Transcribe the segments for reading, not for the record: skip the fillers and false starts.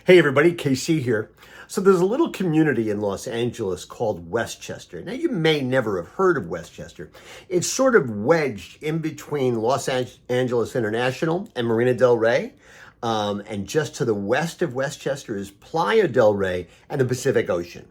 Hey everybody, KC here. So there's a little community in Los Angeles called Westchester. Now you may never have heard of Westchester. It's sort of wedged in between Los Angeles International and Marina Del Rey. And just to the west of Westchester is Playa del Rey and the Pacific Ocean.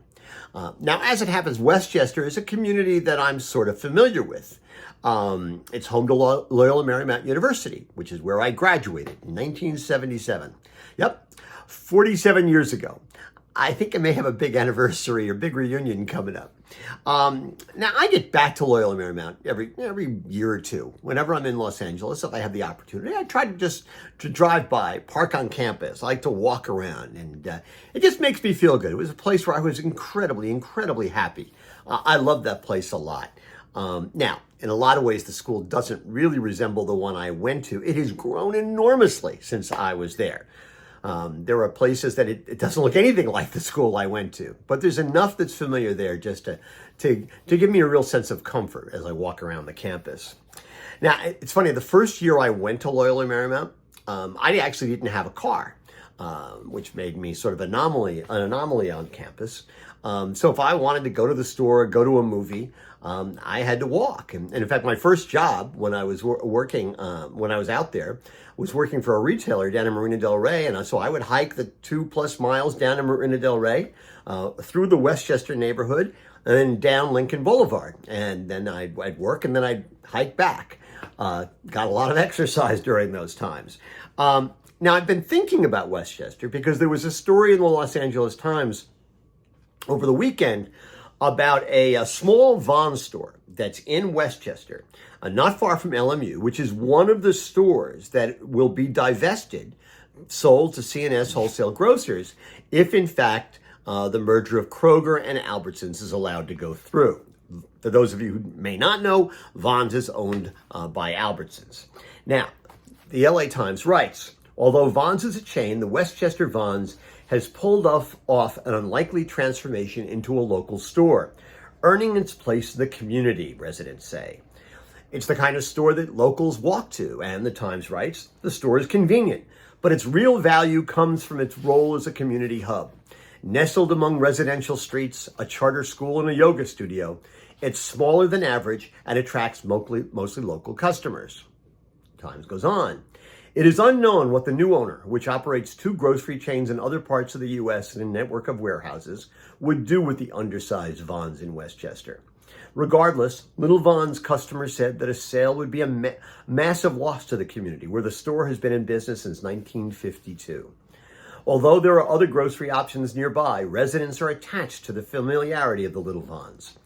Now, as it happens, Westchester is a community that I'm sort of familiar with. It's home to Loyola Marymount University, which is where I graduated in 1977. Yep, 47 years ago. I think I may have a big anniversary or big reunion coming up. Now, I get back to Loyola Marymount every year or two. Whenever I'm in Los Angeles, if I have the opportunity, I try to drive by, park on campus. I like to walk around, and it just makes me feel good. It was a place where I was incredibly happy. I love that place a lot. Now, in a lot of ways, the school doesn't really resemble the one I went to. It has grown enormously since I was there. There are places that it doesn't look anything like the school I went to, but there's enough that's familiar there just to give me a real sense of comfort as I walk around the campus. Now, it's funny, the first year I went to Loyola Marymount, I actually didn't have a car, which made me sort of an anomaly on campus. So if I wanted to go to the store, go to a movie, I had to walk. And in fact, my first job when I was working, when I was out there, was working for a retailer down in Marina Del Rey. And so I would hike the 2+ miles down to Marina Del Rey, through the Westchester neighborhood, and then down Lincoln Boulevard. And then I'd work, and then I'd hike back. Got a lot of exercise during those times. Now, I've been thinking about Westchester because there was a story in the Los Angeles Times over the weekend about a small Vons store that's in Westchester, not far from LMU, which is one of the stores that will be divested, sold to C&S Wholesale Grocers, if in fact the merger of Kroger and Albertsons is allowed to go through. For those of you who may not know, Vons is owned by Albertsons. Now, the LA Times writes, although Vons is a chain, the Westchester Vons has pulled off an unlikely transformation into a local store, earning its place in the community, residents say. It's the kind of store that locals walk to, and the Times writes, the store is convenient, but its real value comes from its role as a community hub. Nestled among residential streets, a charter school, and a yoga studio, it's smaller than average and attracts mostly local customers. Times goes on. It is unknown what the new owner, which operates 2 grocery chains in other parts of the U.S. and a network of warehouses, would do with the undersized Vons in Westchester. Regardless, Little Vons customers said that a sale would be a massive loss to the community, where the store has been in business since 1952. Although there are other grocery options nearby, residents are attached to the familiarity of the Little Vons.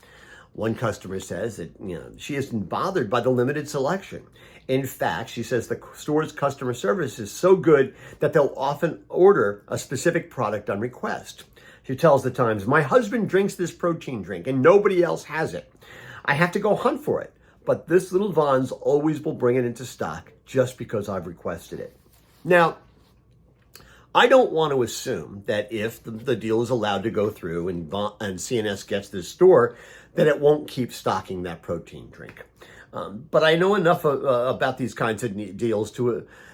One customer says that she isn't bothered by the limited selection. In fact, she says the store's customer service is so good that they'll often order a specific product on request. She tells the Times, "My husband drinks this protein drink and nobody else has it. I have to go hunt for it, but this Little Vons always will bring it into stock just because I've requested it." Now, I don't want to assume that if the deal is allowed to go through and C&S gets this store, that it won't keep stocking that protein drink. But I know enough about these kinds of deals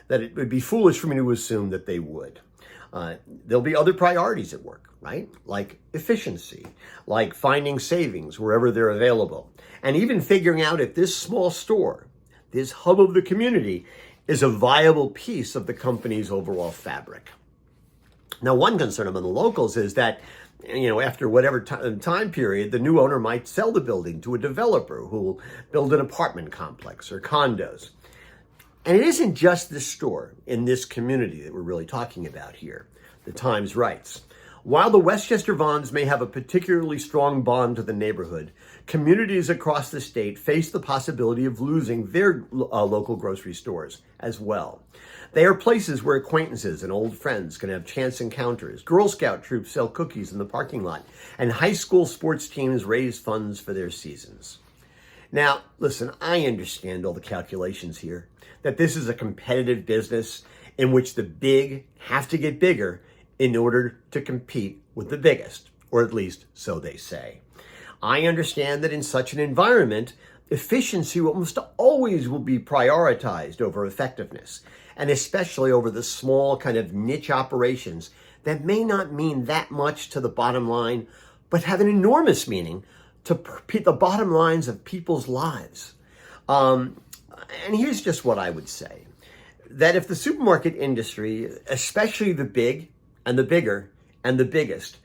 that it would be foolish for me to assume that they would. There'll be other priorities at work, right? Like efficiency, like finding savings wherever they're available, and even figuring out if this small store, this hub of the community, is a viable piece of the company's overall fabric. Now, one concern among the locals is that, after whatever time period, the new owner might sell the building to a developer who will build an apartment complex or condos. And it isn't just this store in this community that we're really talking about here. The Times writes, while the Westchester Vons may have a particularly strong bond to the neighborhood, communities across the state face the possibility of losing their local grocery stores as well. They are places where acquaintances and old friends can have chance encounters. Girl Scout troops sell cookies in the parking lot, and high school sports teams raise funds for their seasons. Now, listen, I understand all the calculations here, that this is a competitive business in which the big have to get bigger in order to compete with the biggest, or at least so they say. I understand that in such an environment, efficiency almost always will be prioritized over effectiveness. and especially over the small kind of niche operations that may not mean that much to the bottom line, but have an enormous meaning to the bottom lines of people's lives. And here's just what I would say, that if the supermarket industry, especially the big and the bigger and the biggest,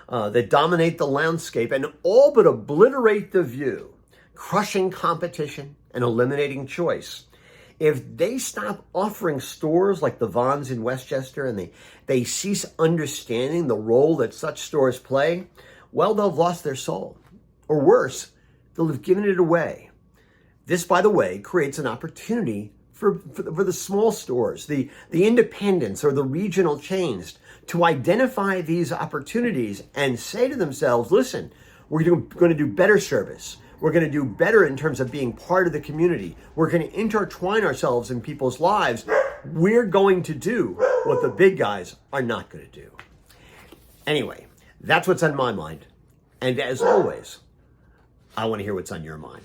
that dominate the landscape and all but obliterate the view, crushing competition and eliminating choice, if they stop offering stores like the Vons in Westchester and they cease understanding the role that such stores play, well, they'll have lost their soul. Or worse, they'll have given it away. This, by the way, creates an opportunity for the small stores, the independents or the regional chains to identify these opportunities and say to themselves, listen, we're going to do better service. We're going to do better in terms of being part of the community. We're going to intertwine ourselves in people's lives. We're going to do what the big guys are not going to do. Anyway, that's what's on my mind. And as always, I want to hear what's on your mind.